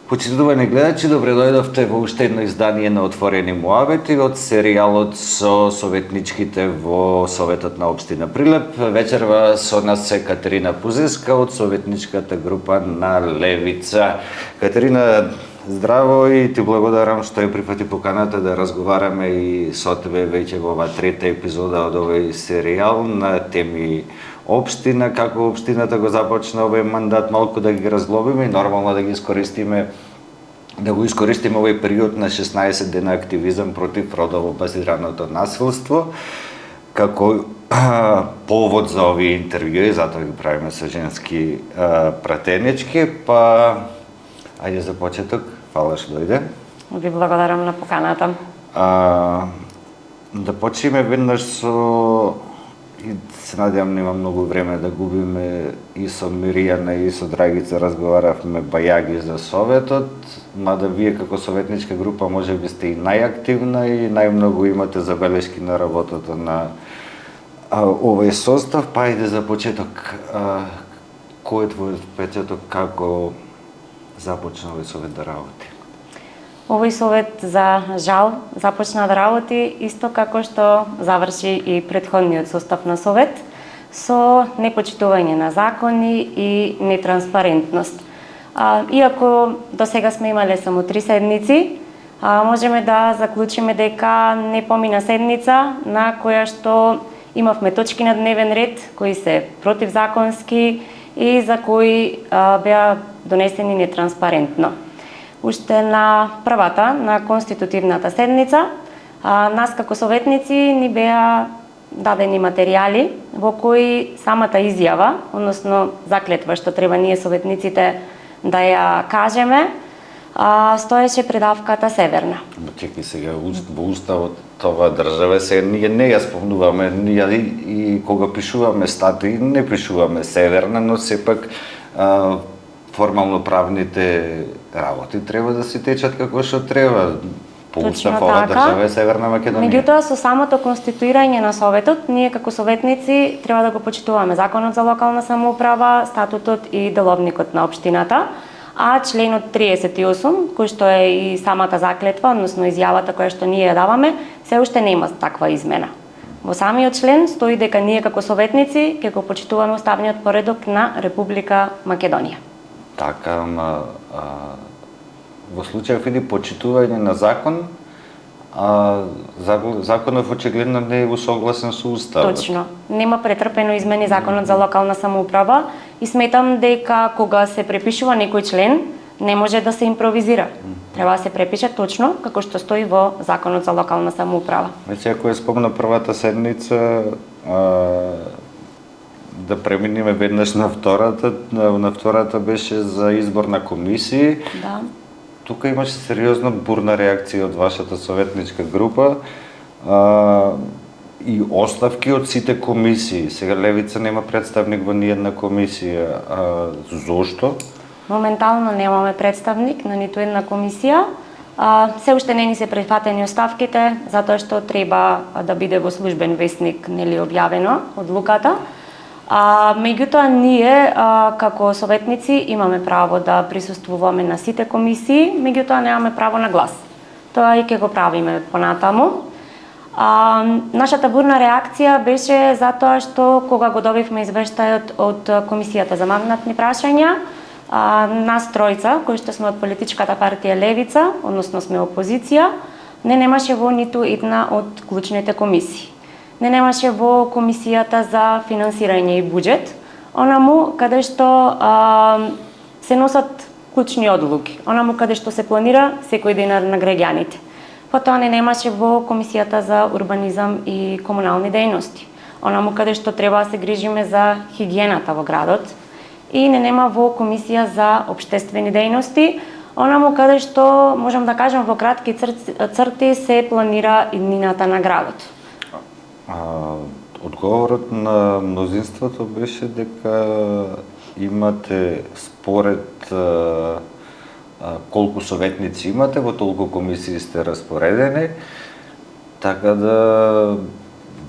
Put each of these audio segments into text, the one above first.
Почитувани гледачи, добре дојдовте во уште едно издание на Отворени муабети од серијалот со советничките во Советот на општина Прилеп. Вечерва со нас е Катерина Пузеска од советничката група на Левица. Катерина, здраво и ти благодарам што ја прифати поканата да разговараме и со тебе веќе во оваа трета епизода од овој серијал на теми општина, како општината го започна овој мандат, малку да ги разглобиме и нормално да го искористиме овој период на 16 дена активизам против родово базираното насилство како повод за овие интервјуи, затоа ги правиме со женски пратенички, па ајде за почеток, фала што дојде. Ви благодарам на поканата. Да почнеме веднаш со и се надевам нема многу време да губиме, и со Миријана и со Драгица разговаравме бајаги за Советот, мада вие како советничка група можеби сте и најактивна и најмногу имате забелешки на работата на овој состав. Па иде за почеток, кој е твојот впечаток, како започна овој совет да работи? Овој совет, за жал, започна да работи исто како што заврши и претходниот состав на совет, со непочитување на закони и нетранспарентност. Иако до сега сме имале само 3 седници, можеме да заклучиме дека не помина седница на која што имавме точки на дневен ред кои се противзаконски и за кои беа донесени нетранспарентно. Уште на првата, на конститутивната седница, нас како советници ни беа дадени материјали во кои самата изјава, односно заклетва што треба ние советниците да ја кажеме, стоеше предавката Северна. Чекај сега, во уставот ова држава се ние не ја спомнуваме, ние и кога пишуваме статии не пишуваме Северна, но сепак формално правните работи треба да се течат како што треба. По устав ова држава е Северна Македонија. Меѓутоа, со самото конституирање на Советот, ние како советници треба да го почитуваме Законот за локална самоуправа, статутот и деловникот на општината, а членот 38, кој што е и самата заклетва, односно изјавата која што ние ја даваме, се уште нема таква измена. Во самиот член стои дека ние како советници ќе го почитуваме уставниот поредок на Република Македонија. Така, во случајов иди почитување на закон, законов очигледно не е усогласен со уставот. Точно. Нема претрпено измени Законот за локална самоуправа и сметам дека кога се препишува некој член, не може да се импровизира. Треба да се препише точно како што стои во Законот за локална самоуправа. Веќе ако ја спомна првата седница, да преминеме веднаш на втората. На втората беше за избор на комисии. Да. Тука имаше сериозна бурна реакција од вашата советничка група и оставки од сите комисии. Сега Левица нема представник во ниедна комисија. Зошто? Моментално немаме представник на ниту една комисија. Се уште не ни се прифатени оставките, затоа што треба да биде во службен весник нели објавено одлуката. Меѓутоа, ние како советници имаме право да присуствуваме на сите комисии, меѓутоа немаме право на глас. Тоа и ќе го правиме понатаму. Нашата бурна реакција беше затоа што кога го добивме извештајот од Комисијата за мандатни прашања, нас тројца, кои што сме од политичката партија Левица, односно сме опозиција, не немаше во ниту една од клучните комисии. Не немаше во Комисијата за финансирање и буџет, онаму каде што се носат клучни одлуки, онаму каде што се планира секој денар на граѓаните. Потоа не немаше во Комисијата за урбанизам и комунални дејности, онаму каде што треба да се грижиме за хигиената во градот, и не нема во Комисија за општествени дејности, онаму каде што можам да кажам во кратки црти се планира иднината на градот. Одговорот на мнозинството беше дека имате според колку советници имате, во толку комисии сте распоредени, така да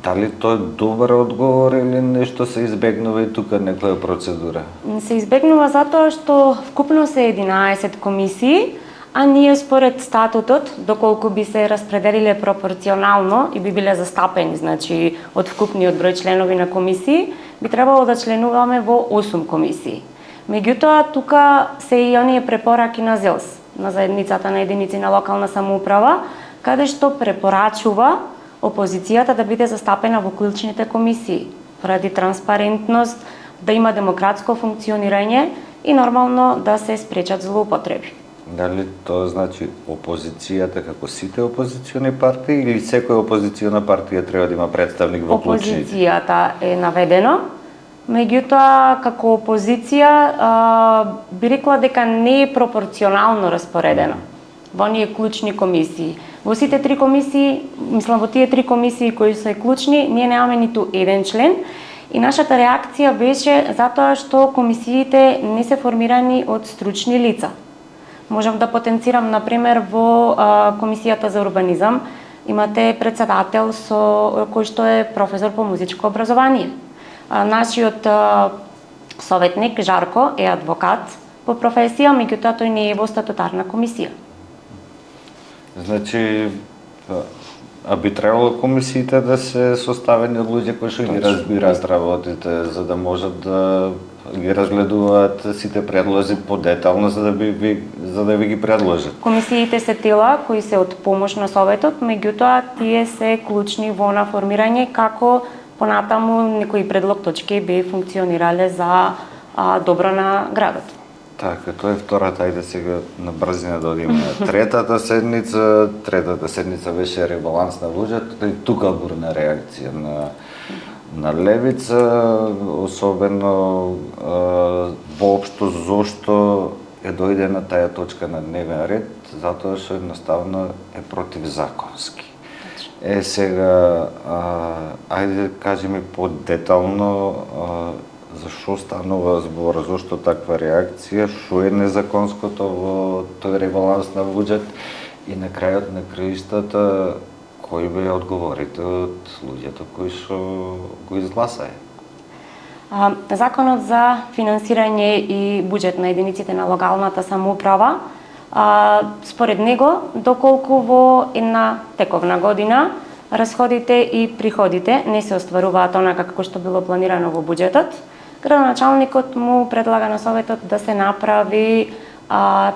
дали тоа е добар одговор или нешто се избегнува и тука некоја процедура? Се избегнува затоа што вкупно се 11 комисии, а ние според статутот, доколку би се распределиле пропорционално и би биле застапени, значи од вкупниот број членови на комисии, би требало да членуваме во 8 комисии. Меѓутоа, тука се и оние препораки на ЗЕЛС, на заедницата на единици на локална самоуправа, каде што препорачува опозицијата да биде застапена во клучните комисии, поради транспарентност, да има демократско функционирање и нормално да се спречат злоупотреби. Дали тоа значи опозицијата како сите опозициони партии или секоја опозициона партија треба да има представник во клучните? Опозицијата е наведено, меѓутоа како опозиција би рекла дека не е пропорционално распоредено во оние клучни комисии. Во сите три комисии, во тие три комисии кои се клучни, ние немаме ниту еден член и нашата реакција беше затоа што комисиите не се формирани од стручни лица. Можам да потенцирам, например, во комисијата за урбанизам имате председател кој што е професор по музичко образование. Нашиот советник Жарко е адвокат по професија, меѓутоа тој не е во статутарна комисија. Значи, би требало комисиите да се составени од луѓе кои што ги разбираат работите, за да можат да ги разгледуваат сите предлози подетално, за да ви ги предложат. Комисиите се тела кои се од помош на советот, меѓутоа тие се клучни во на формирање како понатаму некои предлог точки би функционирале за добро на градот. Така, тоа е втората, ајде сега на брзина да одиме на третата седница. Третата седница беше ребаланс на буџет, и тука бурна реакција на левица, особено воопшто зошто е дојдена таа точка на дневен ред, затоа што едноставно е противзаконски. Сега, ајде кажи ми подетално зашо станува збор, зошто таква реакција, што е незаконското во тој ребаланс на буџет и на крајот на краиштата кои беа одговорите од луѓето кои што го изгласаа? Законот за финансирање и буџет на единиците на локалната самоуправа, според него, доколку во една тековна година расходите и приходите не се остваруваат онака како што било планирано во буџетот, градоначалникот му предлага на советот да се направи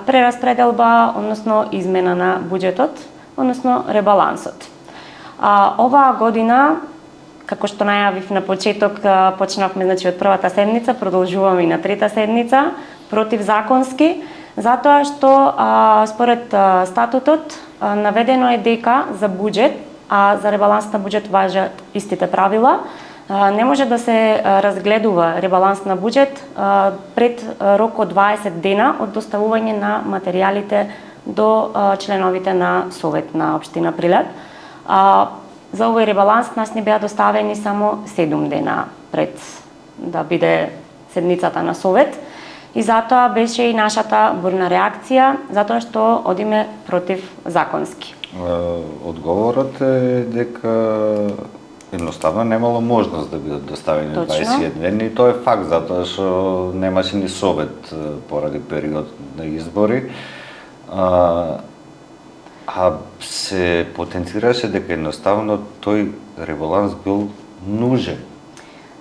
прераспределба, односно измена на буџетот, односно ребалансот. Оваа година, како што најавив на почеток, почнавме од првата седница, продолжуваме и на трета седница, противзаконски, затоа што според статутот наведено е дека за буџет, а за ребаланс на буџет важат истите правила, не може да се разгледува ребаланс на буџет пред рок од 20 дена од доставување на материјалите до членовите на Совет на Општина Прилеп. За овој ребаланс нас не беа доставени само 7 дена пред да биде седницата на Совет и затоа беше и нашата бурна реакција, затоа што одиме против законски. Одговорот е дека едноставно немало можност да бидат доставени 21 дни и тоа е факт, затоа што немаше ни Совет поради период на избори. Се потенцираше дека едноставно тој ребаланс бил нужен.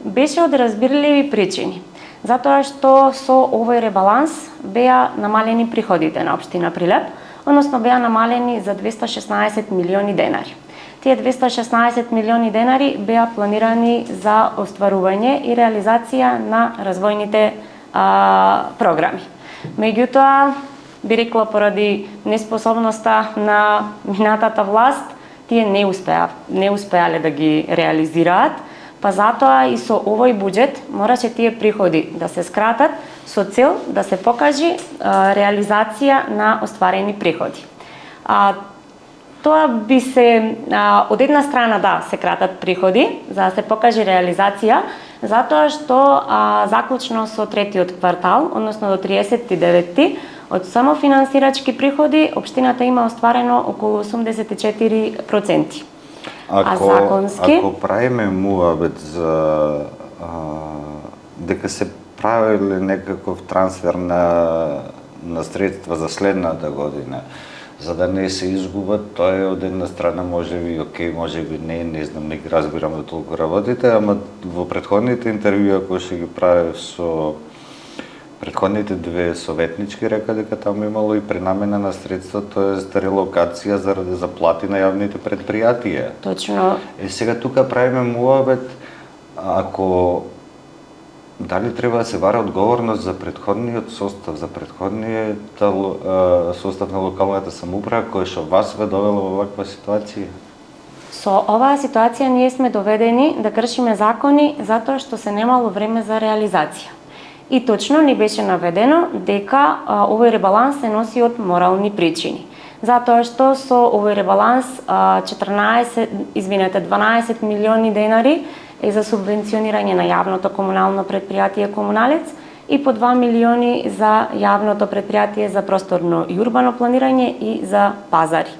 Беше од разбирливи причини. Затоа што со овој ребаланс беа намалени приходите на Општина Прилеп, односно беа намалени за 216 милиони денари. Тие 216 милиони денари беа планирани за остварување и реализација на развојните програми. Меѓутоа, би рекла поради неспособноста на минатата власт, тие не успеале да ги реализираат, па затоа и со овој буџет мораше тие приходи да се скратат, со цел да се покажи реализација на остварени приходи. Тоа би се, од една страна да, се кратат приходи, за да се покаже реализација, затоа што заклучно со третиот квартал, односно до 39-ти, од самофинансирачки приходи, општината има остварено околу 84%. Ако правиме муабет за дека се правиле некаков трансфер на средства за следната година, за да не се изгубат, тоа е од една страна можеби окей, можеби не знам, не ги разбирам да толку работите, ама во претходните интервјуа кои што ги правев со претходните две советнички река дека таму имало и пренамена на средства, тоест релокација заради заплати на јавните предпријатија. Точно. Сега тука правиме муабет, ако дали треба да се бара одговорност за претходниот состав, за претходниот состав на локалната самоуправа кој што вас ве довело во ваква ситуација? Со оваа ситуација ние сме доведени да кршиме закони затоа што се немало време за реализација. И точно ни беше наведено дека овој ребаланс се носи од морални причини. Затоа што со овој ребаланс 12 милиони денари е за субвенционирање на јавното комунално предпријатие Комуналец и по 2 милиони за јавното предпријатие за просторно и урбано планирање и за пазари.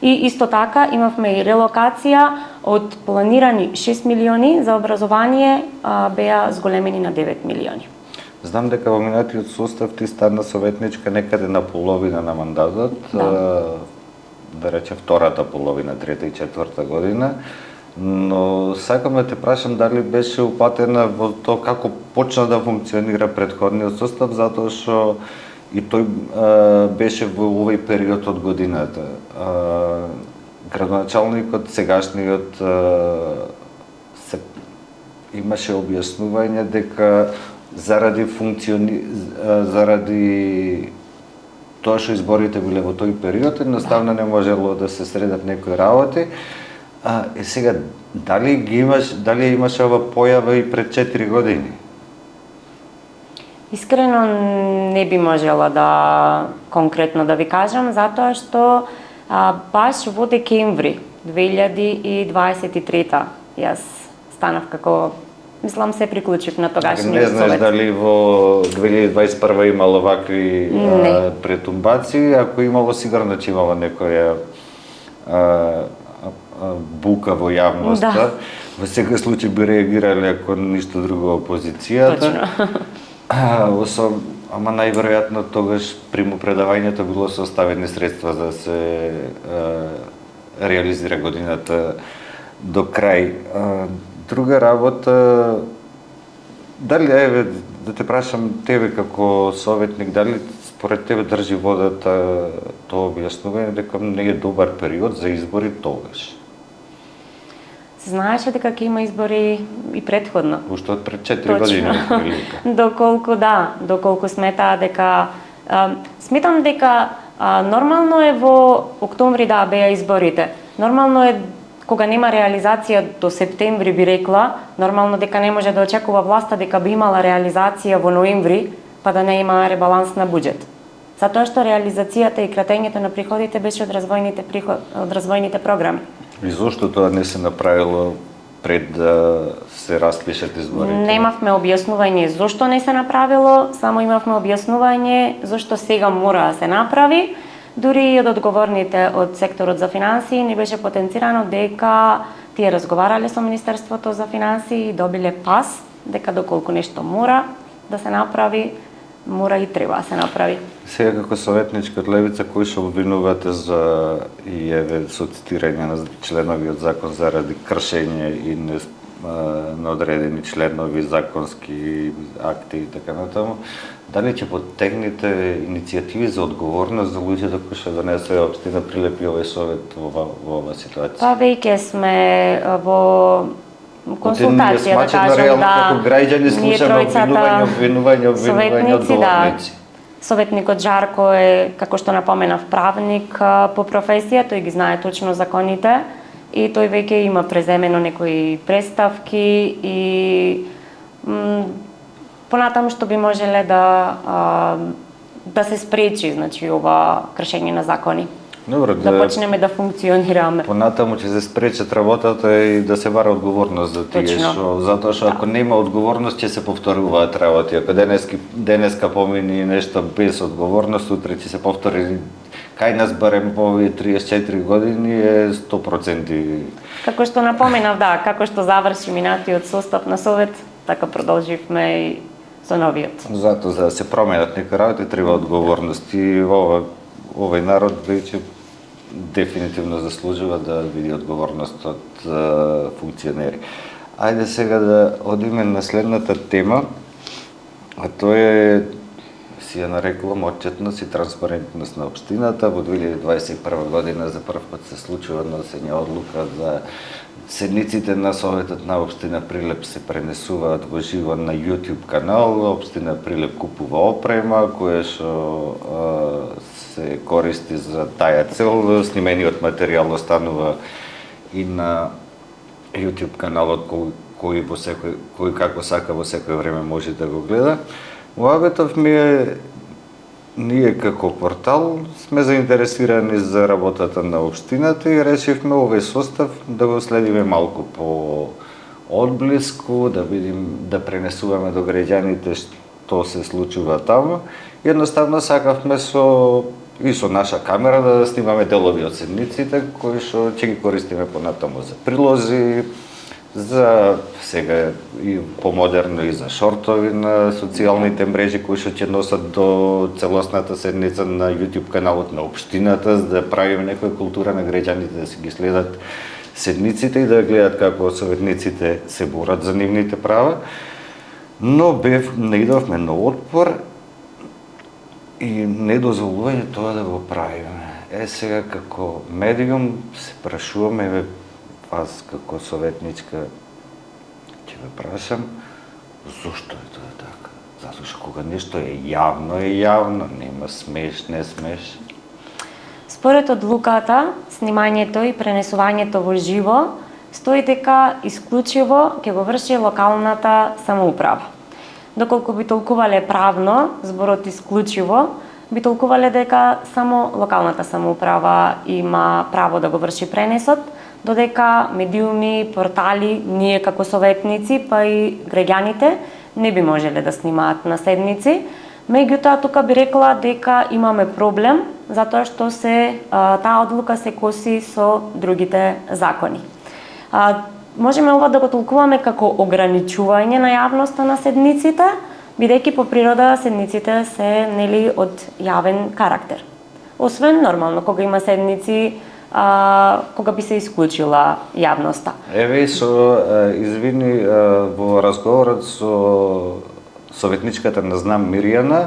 И исто така имавме и релокација од планирани 6 милиони за образование беа зголемени на 9 милиони. Знам дека во минатиот состав ти стана советничка некаде на половина на мандатот, да рече втората половина, трета и четврта година, но сакам да те прашам дали беше упатена во тоа како почна да функционира претходниот состав, затоа што и тој беше во овој период од годината. Градоначалникот, сегашниот, имаше објаснување дека заради тоа што изборите биле во тој период, едноставно не можело да се средат некои работи. Сега, дали имаше ова појава и пред 4 години? Искрено не би можела да конкретно да ви кажам, затоа што баш во декември 2023 јас станав како, мислам, се приклучив на тогашниот совет. Не знаеш дали во 2021 имало вакви претумбаци, ако имало сигурно ќе имало некоја бука во јавноста. Да. Во секој случај би реагирале ако ништо друго опозицијата. Точно. Ама најверојатно тогаш примопредавањето било составени средства за да се реализира годината до крај. Друга работа, дали да те прашам тебе како советник, дали според тебе држи водата тоа објаснување дека не е добар период за избори тогаш? Се знаеше дека ќе има избори и претходно. Уште од пред 4 години. Доколку сметаа дека сметам дека нормално е во октомври да беа изборите. Нормално е кога нема реализација до септември, би рекла, нормално дека не може да очекува власта дека би имала реализација во ноември, па да не има ребаланс на буџет. Затоа што реализацијата и кратењето на приходите беше од развојните програми. И зошто тоа не се направило пред да се распишат изборите? Немавме објаснување зошто не се направило, само имавме објаснување зошто сега мора да се направи. Дури и од одговорните од секторот за финансии не беше потенцирано дека тие разговарале со Министерството за финансии и добиле пас дека доколку нешто мора да се направи, мора и треба да се направи. Сега како советничка од Левица, кој што обвинувате за и со цитирање на членови од закон заради кршење и на одредени членови, законски акти и така натаму, дали ќе поттегнете иницијативи за одговорност за луѓето кои што донесоа општина Прилеп и овој совет во оваа ситуација? Па веќе сме во консултација, да кажам, како граѓани слушаме обвинување, одговорници. Советникот Жарко е, како што напоменав, правник по професија, тој ги знае точно законите и тој веќе има преземено некои представки и понатаму што би можеле да се спречи, значи, ова кршење на закони. Добро, да почнеме да функционираме. Понатаму ќе се спречат работата и да се бара одговорност за тие затоа што ако нема одговорност ќе се повторуваат работи. Ако денеска помини нешто без одговорност, утре ќе се повтори. Кај нас барем по овие 34 години е 100%. Како што напоменав, да, како што заврши минатиот состав на Совет, така продолживме и со новиот. Затоа за да се променат некои работи треба одговорност и овој народ веќе дефинитивно заслужува да види одговорност од функционери. Ајде сега да одиме на следната тема, а тоа е, си ја нарекувам, отчетност и транспарентност на општината. Во 2021 година за прв пат се случува носење одлука за седниците на Советот на општина Прилеп се пренесуваат во живо на YouTube канал. Општина Прилеп купува опрема која што се користи за таа цел. Снимениот материјал останува и на YouTube каналот кој како сака во секој време може да го гледа. Муабетов ми е, ние како портал сме заинтересирани за работата на општината и решивме овој состав да го следиме малку по одблиску, да видим, да пренесуваме до граѓаните што се случува таму. Едноставно сакавме со наша камера да снимаме делови од седниците кои што ќе ги користиме понатаму за прилози, за сега и помодерно и за шортови на социјалните мрежи кои што ќе носат до целосната седница на YouTube каналот на општината, за да правиме некоја култура на граѓаните да се ги следат седниците и да гледат како советниците се борат за нивните права. Но наидовме на отпор и не дозволување тоа да го правиме. Сега како медиум се прашуваме, вас како советничка ќе ве прашам, зошто е тоа така? Затоа што кога нешто е јавно, нема смеш, не смеш. Според одлуката, снимањето и пренесувањето во живо стои дека исклучиво ќе го врши локалната самоуправа. Доколку би толкувале правно, зборот исклучиво, би толкувале дека само локалната самоуправа има право да го врши пренесот, додека медиуми, портали, ние како советници, па и граѓаните не би можеле да снимаат на седници. Меѓутоа, тука би рекла дека имаме проблем, затоа што таа одлука се коси со другите закони. Можеме ова да го толкуваме како ограничување на јавноста на седниците, бидејќи по природа седниците се од јавен карактер. Освен нормално кога има седници кога би се исклучила јавноста. Еве извини, во разговорот со советничката на Знам Мирјана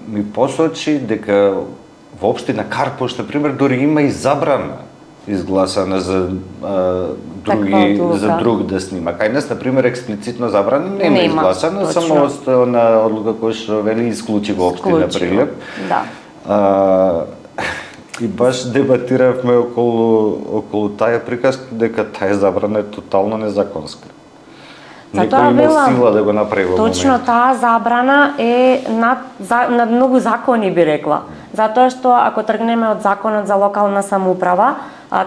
ми посочи дека во општина Карпош, например, дори има и забрана изгласана за друг да снима. Кај нас, например, експлицитно забрана нема изгласана, само на одлука која што вели исклучиво општина Прилеп. Да. И баш дебатиравме околу таа приказка дека таа забрана е тотално незаконска. Некој има сила да го направи во момент. Точно таа забрана е над многу закони, би рекла. Затоа што ако тргнеме од законот за локална самоуправа,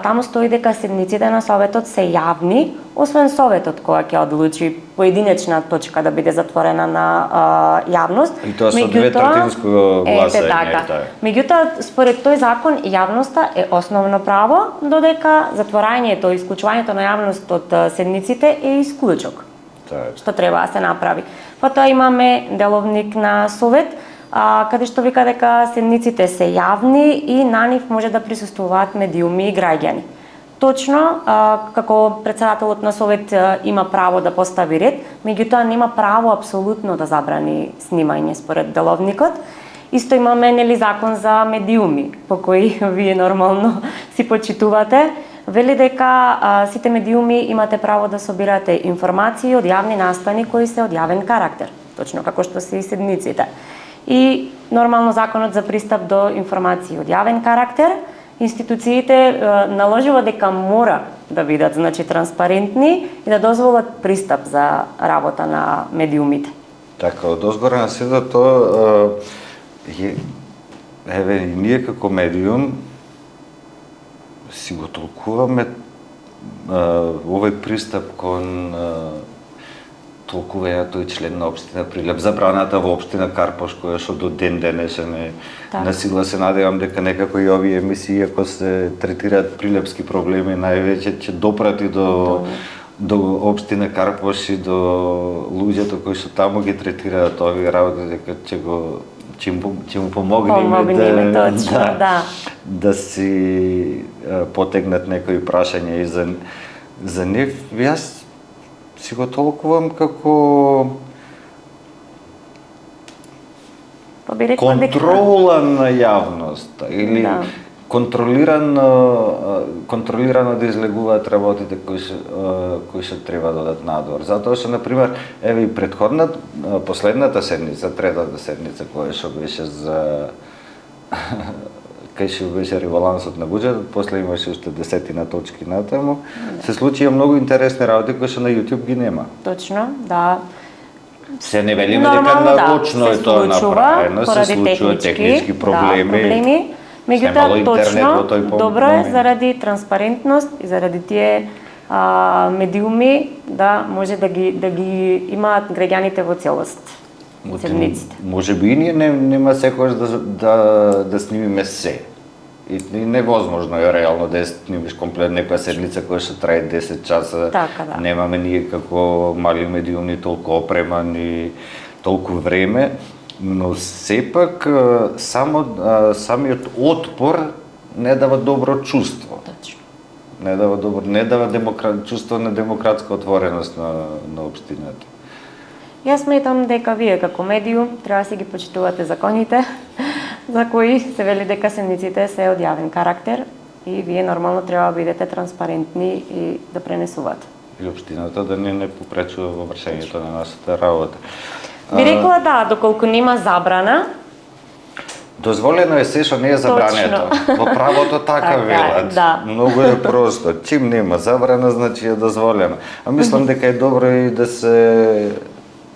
таму стои дека седниците на Советот се јавни, освен Советот која ќе одлучи поединечна точка да биде затворена на јавност. И тоа со дветретинско гласање. Меѓутоа, според тој закон, јавноста е основно право, додека затворањето и исклучувањето на јавност од седниците е исклучок. Што треба да се направи. Потоа имаме деловник на Совет, каде што вика дека седниците се јавни и на нив може да присуствуваат медиуми и граѓани. Точно, како председателот на Совет има право да постави ред, меѓутоа нема право апсолутно да забрани снимање според деловникот. Исто имаме закон за медиуми, по кој вие нормално си почитувате. Вели дека сите медиуми имате право да собирате информации од јавни настани кои се од јавен карактер, точно како што се и седниците. И нормално законот за пристап до информации од јавен карактер, институциите наложува дека мора да бидат транспарентни и да дозволат пристап за работа на медиумите. Така, од озгора на сето тоа, еве, и ние како медиум си го толкуваме овој пристап кон толкувањето и член на општина Прилеп, забраната во општина Карпош, која што до ден денешен е на сила. Се надевам дека некако и овие емисии, ако се третираат прилепски проблеми, највеќе ќе допрати до општина Карпош и до луѓето кои што таму ги третираат овие работи, дека ќе му помогнеме да си потегнат некои прашања и за нив. Јас си го толкувам како контрола на јавноста или контролирано да излегуваат работите кои што треба да дадат надвор. Затоа што, например, еве и последната седница, третата седница која што беше кај што беше ребалансот на буџетот, после имаше уште 10 точки натаму. Се случија многу интересни работи кои што на YouTube ги нема. Точно, да. Се не велиме дека научно е тоа направено, се случува технички проблеми. Меѓутоа, точно, добро е заради транспарентност и заради тие медиуми да може да ги имаат граѓаните во целост. Седмиците. Може би и ние нема секогаш да снимиме се. И невозможно е реално да снимиш комплет некоја седница која што трае 10 часа. Така, да. Немаме ние како мали медиуми толку опрема ни толку време, но сепак самиот отпор не дава добро чувство. Точно. Не дава чувство на демократска отвореност на општината. Јас сметам дека вие како медиум треба да си ги почитувате законите за кои се вели дека седниците се од јавен карактер и вие нормално треба да бидете транспарентни и да пренесувате. И општината да не попречува во вршењето на нашата работа. Би рекла доколку нема забрана. Дозволено е се што не е забрането. Во правото така велат. Да. Многу е просто. Чим нема забрана, значи е дозволено. А мислам дека е добро и да се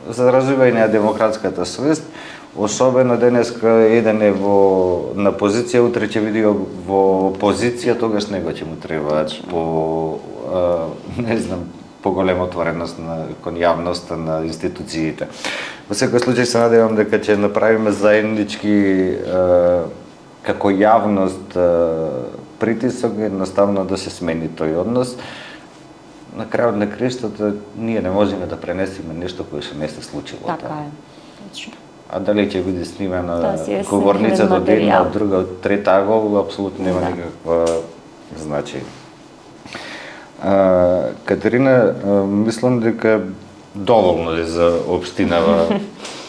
за развивање на демократската свест, особено денеска еден е на позиција, утре ќе биде во позиција, тогаш него ќе му треба поголема отвореност кон јавноста на институциите. Во секој случај се надевам дека ќе направиме заеднички како јавност притисок едноставно да се смени тој однос. На крајот на криштото ние не можеме да пренесеме нешто кое што не се случило. Така е. Точно. А дали ќе биде снимена говорницата од една, од друга, од трета агол, апсолутно нема никаква значење. Катерина, мислам дека доволно е за општинава.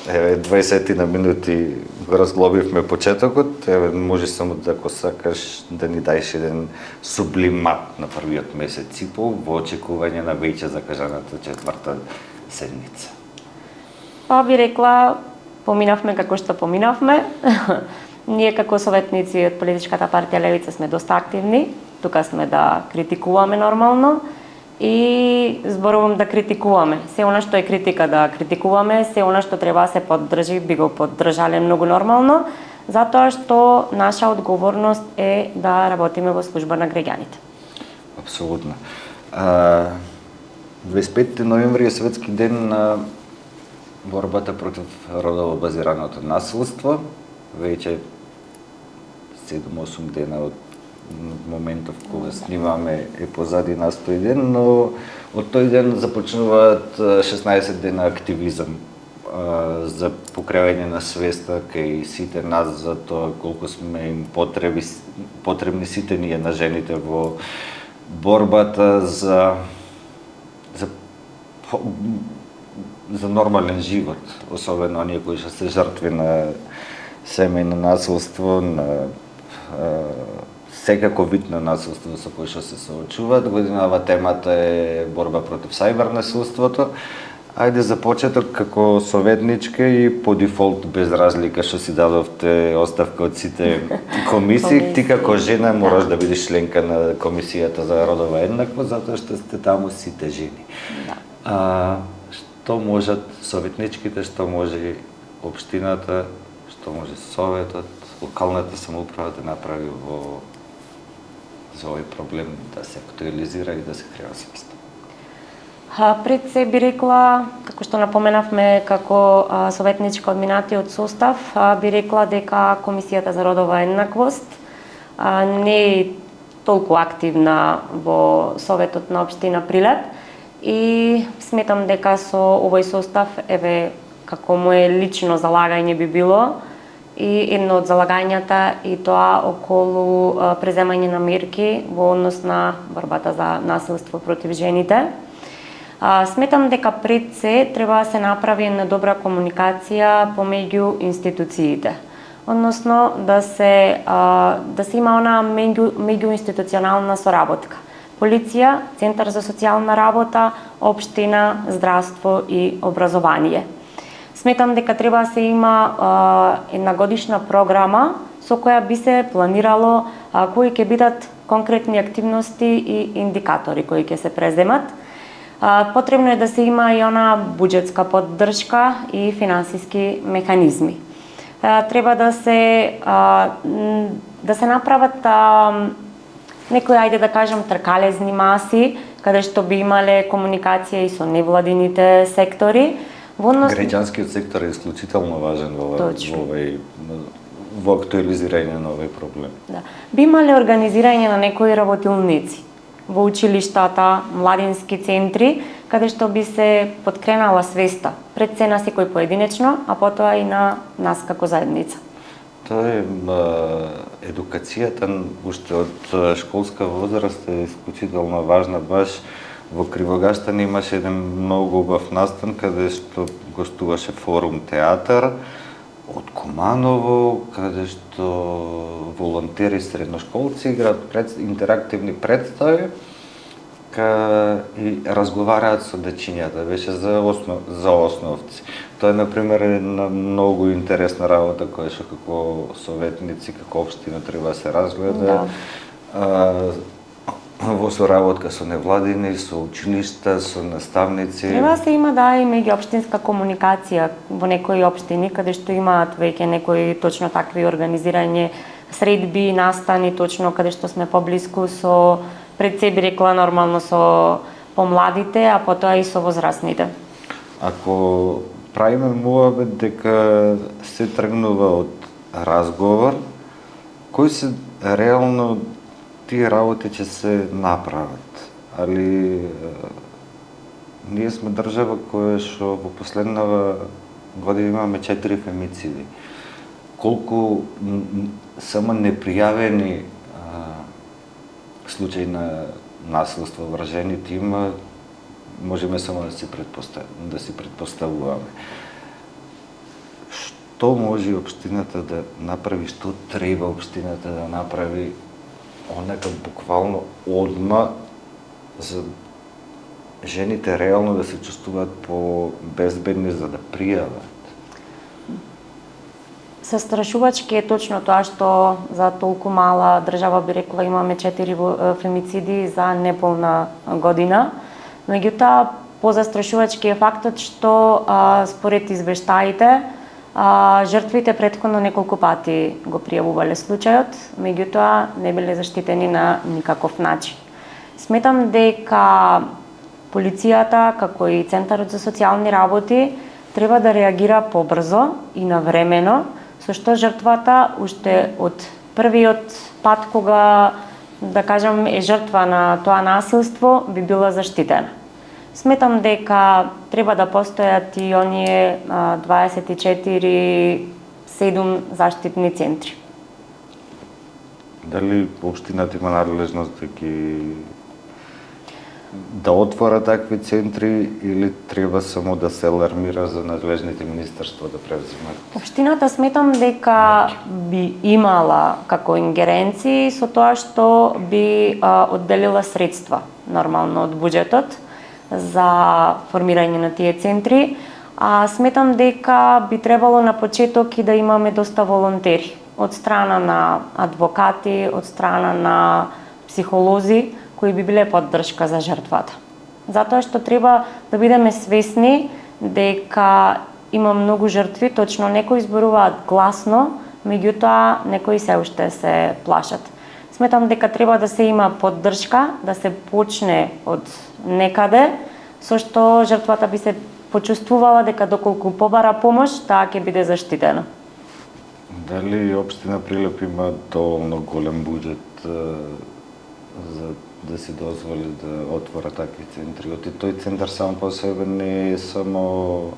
Еве 20 на минути го разглобивме почетокот. Еве може само да ако сакаш да ни даеш еден сублимат на првиот месец и пол во очекување на веќе закажаната четврта седница. Па би рекла, поминавме како што поминавме. Ние како советници од политичката партија Левица сме доста активни. Тука сме да критикуваме нормално и зборувам да критикуваме. Се она што е критика да критикуваме, се она што треба да се поддржи, би го поддржале многу нормално, затоа што наша одговорност е да работиме во служба на граѓаните. Апсолутно. 25 ноември е светски ден на борбата против родово базираното насилство. Веќе 7-8 дена од моментов кога снимаме е позади нас тој ден, но од тој ден започнуваат 16 дена активизам за покревање на свеста кај сите нас за тоа колку сме им потребни сите ние на жените во борбата за нормален живот, особено оние кои што се жртви на семејно насилство, на секако вид на насилство со кој што се соочуваат. Годинава темата е борба против сајбер насилството. Ајде за почеток како советничка и по дефолт без разлика што си дадовте оставка од сите комисии, ти како жена мораш да бидеш членка на комисијата за родова еднаквост затоа што сте таму сите жени. што можат советничките, што може општината, што може советот, локалната самоуправа да направи за овој проблем да се актуализира и да се креа свест? Пред се би рекла, како што напоменавме, како советничка од минатиот состав, би рекла дека Комисијата за родова еднаквост не е толку активна во Советот на општина Прилеп и сметам дека со овој состав, како мое лично залагање би било, и едно од залагањата и тоа околу преземање на мерки во однос на борбата за насилство против жените. Сметам дека пред се треба да се направи една добра комуникација помеѓу институциите. Односно да се има она меѓуинституционална соработка. Полиција, Центар за социјална работа, општина, здравство и образование. Сметам дека треба да се има една годишна програма со која би се планирало кои ќе бидат конкретни активности и индикатори кои ќе се преземат. Потребно е да се има и она буџетска поддршка и финансиски механизми. Треба да се направат некои, ајде да кажем, тркалезни маси, каде што би имале комуникација и со невладините сектори. Граѓанскиот сектор е исклучително важен во актуализирање на овој проблем. Да. Би имале организирање на некои работилници во училиштата, младински центри, каде што би се подкренала свеста, пред се на секој поединечно, а потоа и на нас како заедница. Тоа е едукацијата уште од школска возраст е исклучително важна. Баш во Кривогастан имаше еден многу убав настан каде што гостуваше Форум театар од Куманово, каде што волонтери средношколци играат интерактивни представи и разговараат со дечињата. Беше за основци. Тоа е, например, една многу интересна работа која што како советници, како општина треба да се разгледа. Во соработка со невладини, со училишта, со наставници. Треба да се има и меѓуопштинска комуникација во некои општини каде што имаат веќе некои точно такви организирање средби, настани, точно каде што сме поблиску со, пред себе рекла, нормално со помладите, а потоа и со возрастните. Ако правиме муабет дека се тргнува од разговор, кои се реално тие работи ќе се направат? Али ние сме држава која што во последнава година имаме 4 фемициди. Колку само непријавени случаи на насилство врз жените има, можеме само да си предпоставуваме. Што може општината да направи, што треба општината да направи онака буквално одма за жените реално да се чувствуваат по-безбедни за да пријават? Застрашувачки е точно тоа што за толку мала држава, би рекла, имаме 4 фемициди за неполна година. Меѓутоа, позастрашувачки е фактот што според извештаите жртвите претходно неколку пати го пријавувале случајот, меѓутоа не биле заштитени на никаков начин. Сметам дека полицијата, како и Центарот за социјални работи, треба да реагира побрзо и навремено, со што жртвата уште од првиот пат кога, да кажам, е жртва на тоа насилство, би била заштитена. Сметам дека треба да постојат и оние 24/7 заштитни центри. Дали општината има надлежност да отвора такви центри или треба само да се алармира за надлежните министерства да превземат? Општината сметам дека би имала како ингеренции со тоа што би одделила средства нормално од буџетот за формирање на тие центри. Сметам дека би требало на почеток и да имаме доста волонтери од страна на адвокати, од страна на психолози кои би биле поддршка за жртвата. Затоа што треба да бидеме свесни дека има многу жртви, точно некои зборуваат гласно, меѓутоа некои се уште се плашат. Сметам дека треба да се има поддршка, да се почне од некаде, со што жртвата би се почувствувала дека доколку побара помош, таа ќе биде заштитена. Дали општина Прилеп има доволно голем буџет за да си дозволи да отвора такви центри? Оти тој центар сам по себе не е само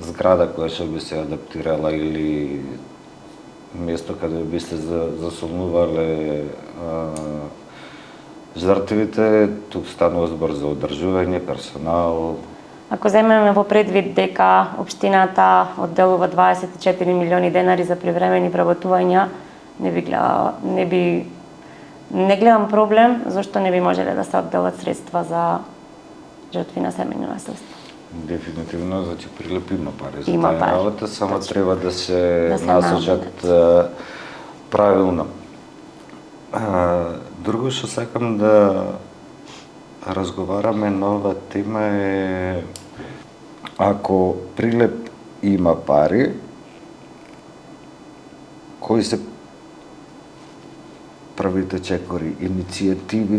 зграда која што би се адаптирала или место каде би се засолнувале жртвите, тук станува збор за одржување, персонал. Ако земеме во предвид дека општината одделува 24 милиони денари за привремени вработувања, не гледам проблем зашто не би можеле да се одделат средства за жртви на семејно насилство. Дефинитивно, значи Прилеп има пари за Има таа пари, работа, само точно. треба да се се насочат правилно. Друго што сакам да разговараме на ова тема е ако Прилеп има пари, кои се првите чекори, иницијативи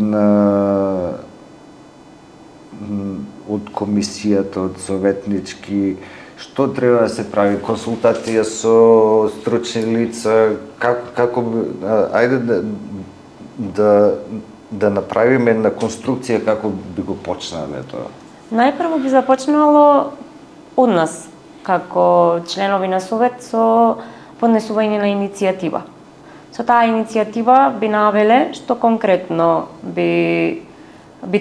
од комисијата, од советнички, што треба да се прави, консултација со стручни лица, како ајде да направиме една конструкција како би го почнале тоа. Најпрво би започнало од нас, како членови на совет, со поднесување на иницијатива. Со таа иницијатива би навеле што конкретно би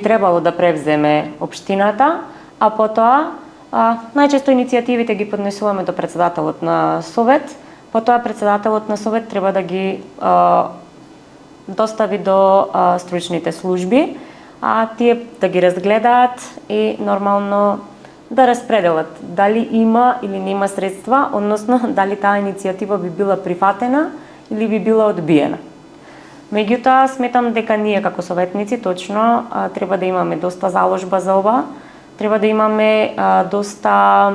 требало да превземе општината, а потоа најчесто иницијативите ги поднесуваме до претседателот на совет, потоа претседателот на совет треба да ги достави до стручните служби, а тие да ги разгледаат и нормално да распределат дали има или нема средства, односно дали таа иницијатива би била прифатена или би била одбиена. Меѓутоа, сметам дека ние како советници точно треба да имаме доста заложба за ова, треба да имаме доста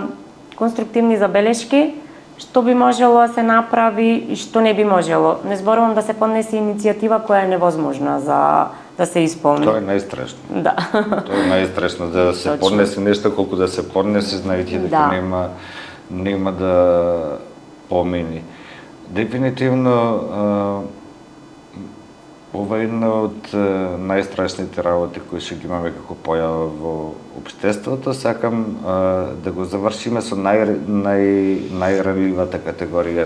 конструктивни забелешки, што би можело да се направи и што не би можело. Не зборувам да се поднесе иницијатива која е невозможна за да се исполни. Тоа е најстрешно. Да. Тоа е најстрешно да се поднесе нешто колку да се поднесе, знаејќи дека нема да помини. Дефинитивно ова е една од најстрашните работи кои што ги имаме како појава во општеството. Сакам да го завршиме со најранливата категорија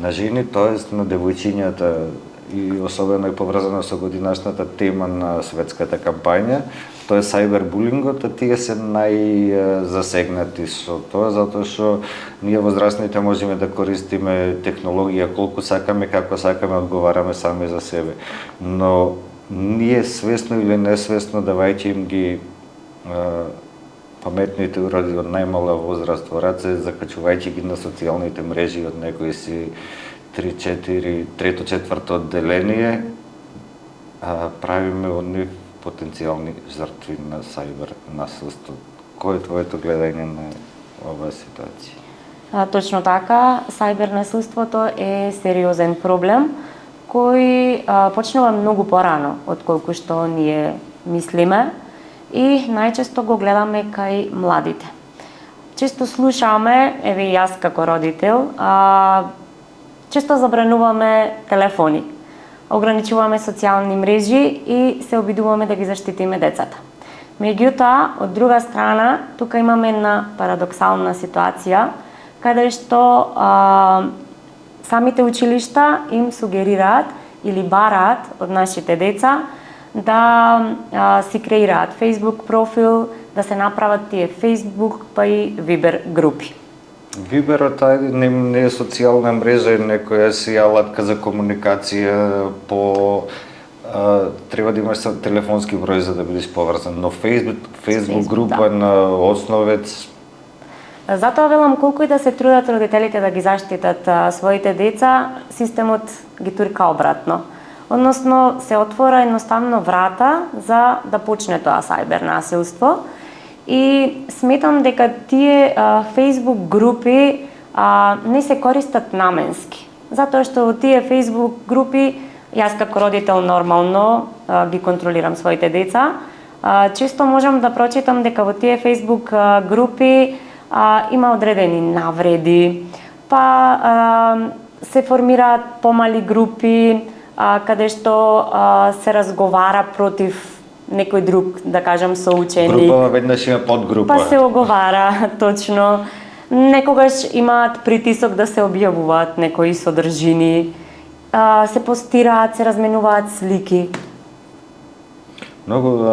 на жени, тоест на девојчињата, и особено е поврзана со годинашната тема на светската кампања, тоа е сајбербулингот, а тие се најзасегнати со тоа, затоа што ние возрастните можеме да користиме технологија колку сакаме, како сакаме, одговараме сами за себе. Но ние свесно или несвесно, давајќи им ги паметните уроди од најмала возраст во раце, закачувајќи ги на социјалните мрежи од некои си 3-4, трето-четврто одделение, правиме од нив потенцијални жртви на сајбер насилство. Кој е твоето гледање на оваа ситуација? Точно така, сајбер насилството е сериозен проблем кој почнува многу порано од колку што ние мислиме и најчесто го гледаме кај младите. Често слушаме, еве и јас како родител, често забрануваме телефони, ограничуваме социјални мрежи и се обидуваме да ги заштитиме децата. Меѓутоа, од друга страна, тука имаме една парадоксална ситуација, каде што самите училишта им сугерираат или бараат од нашите деца да си креираат Facebook профил, да се направат тие Facebook па и Viber групи. Виберот не е социјална мрежа, е некоја си алатка за комуникација треба да имаш телефонски број за да бидеш поврзан, но Facebook група на основец. Затоа велам колку и да се трудат родителите да ги заштитат своите деца, системот ги турка обратно. Односно се отвора едноставно врата за да почне тоа сајбер насилство и сметам дека тие Facebook групи не се користат наменски. Затоа што во тие Facebook групи, јас како родител нормално ги контролирам своите деца, често можам да прочитам дека во тие Facebook групи има одредени навреди, па се формираат помали групи каде што се разговара против некој друг, да кажам, соученик. Група веднаш има подгрупа. Па се оговара, точно. Некогаш имаат притисок да се објавуваат некои содржини, се постираат, се разменуваат слики. Многу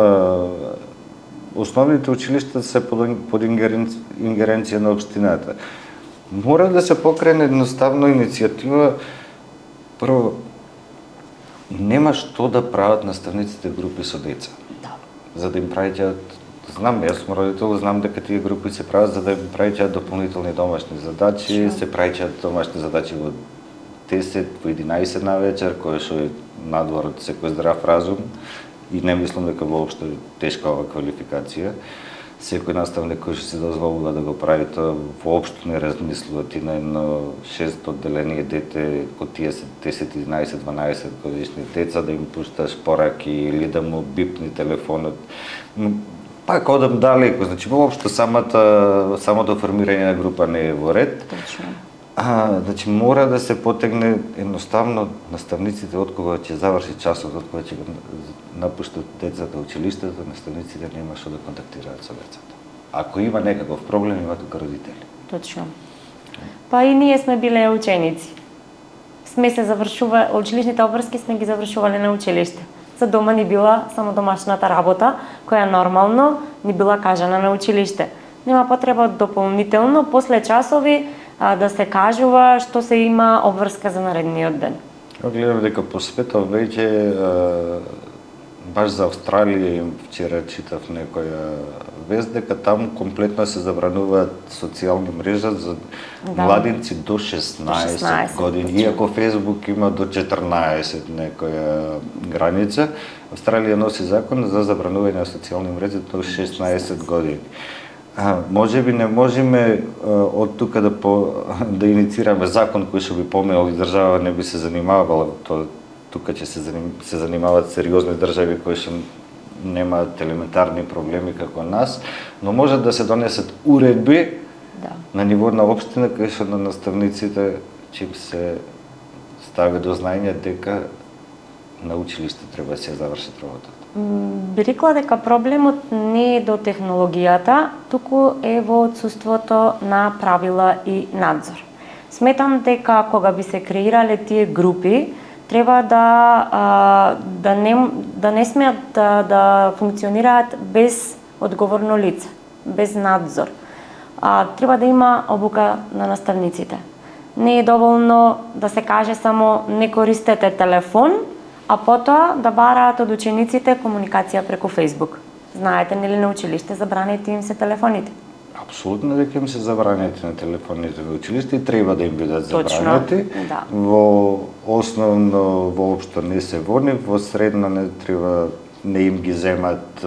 основните училишта се под ингеренција на општината. Мора да се покрене едноставно иницијатива. Прво, нема што да прават наставниците групи со деца. Да. За да им праќаат, знам, јас сум родител, знам дека тие групи се прават за да им праќаат дополнителни домашни задачи, се праќаат домашни задачи во 10, во 11 на вечер, кој што е надвор од секој здрав разум и не мислам дека воопшто е тешка ова квалификација. Секој наставник кој што се дозволува да го прави тоа воопшто не размислува. Ти на едно 6 одделение дете, кој тие се 10, 11, 12 годишни деца, да им пушташ пораки или да му бипни телефонот. Пак одам далеко, значи воопшто самото формирање на група не е во ред. Точно. Значи мора да се потегне едноставно наставниците од кога ќе заврши часот, од кога ќе напуштат децата училиштето, наставниците нема што да контактираат со децата. Ако има некаков проблем, има тука родители. Точно. Па и ние сме биле ученици. Сме се училишните обврски сме ги завршувале на училиште. За дома ни била само домашната работа, која нормално ни била кажана на училиште. Нема потреба дополнително после часови да се кажува што се има обврска за наредниот ден. Гледам дека по светот веќе баш за Австралија вчера читав некоја вест дека таму комплетно се забрануваат социјални мрежа за младинци до 16 години. Иако Фејсбук има до 14 некоја граница, Австралија носи закон за забранување на социјални мрежи до 16 години. Може би не можеме од тука да инициираме закон кој што би поминал и држава не би се занимавала. Тука ќе се занимаваат сериозни држави кои што немаат елементарни проблеми како нас, но може да се донесат уредби на ниво на општина кои што на наставниците ќе се стави до знаење дека на училиште треба да се завршат работата. Би рекла дека проблемот не е до технологијата, туку е во отсуството на правила и надзор. Сметам дека кога би се креирале тие групи, треба да не смеат да функционираат без одговорно лице, без надзор. Треба да има обука на наставниците. Не е доволно да се каже само не користете телефон, а потоа да бараат од учениците комуникација преку Facebook. Знаете, нели на училиште забранети им се телефоните? Апсолутно дека им се забранети на телефоните во училиште и треба да им бидат забранети. Да. Во основно воопшто не се вони, во средно не им ги земат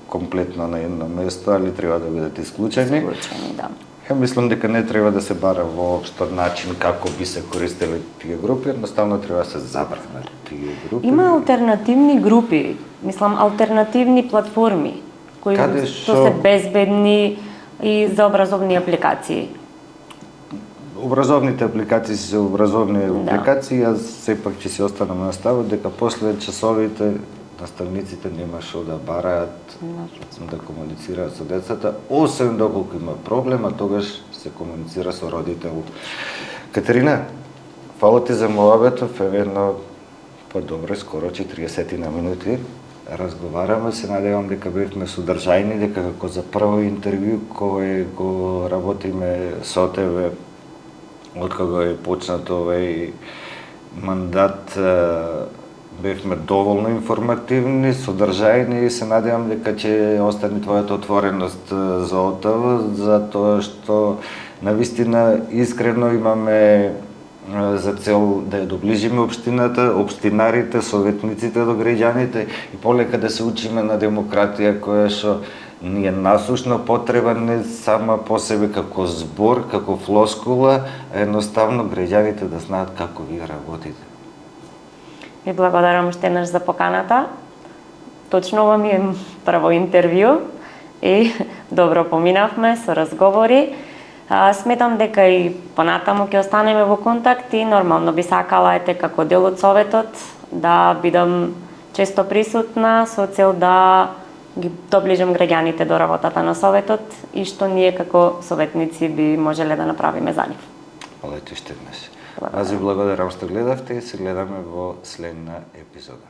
комплетно на едно место, али треба да бидат исклучени. Исклучени, да. Ја мислам дека не треба да се бара воопшто начин како би се користеле тие групи, едноставно треба да се забранат тие групи. Има алтернативни групи, мислам алтернативни платформи кои што се безбедни и за образовни апликации. Образовните апликации се образовни апликации, јас сепак ќе си останам на ставот дека после часовите наставниците нема што да бараат да комуницираат со децата, освен доколку има проблем, а тогаш се комуницира со родител. Катерина, фала ти за муабетов, едно добре, скоро 40 на минути. Разговараме, се надевам дека бевме содржајни, дека како за прво интервју кој го работиме со тебе од кога е почнат овој мандат, бевме доволно информативни, содржајни и се надевам дека ќе остане твојата отвореност за ОТВ, затоа што навистина искрено имаме за цел да ја доближиме општината, општинарите, советниците до граѓаните и полека да се учиме на демократија која што ни е насушно потреба не сама по себе како збор, како флоскула, а едноставно граѓаните да знаат како вие работите. Ви благодарам уште еднаш за поканата. Точно ова ми е прво интервју и добро поминавме со разговори. Сметам дека и понатаму ќе останеме во контакт и нормално би сакала ете како дел од Советот да бидам често присутна со цел да ги доближам граѓаните до работата на Советот и што ние како советници би можеле да направиме за нив. Фала ти уште еднаш. Аз ви благодарам што гледавте и се гледаме во следна епизода.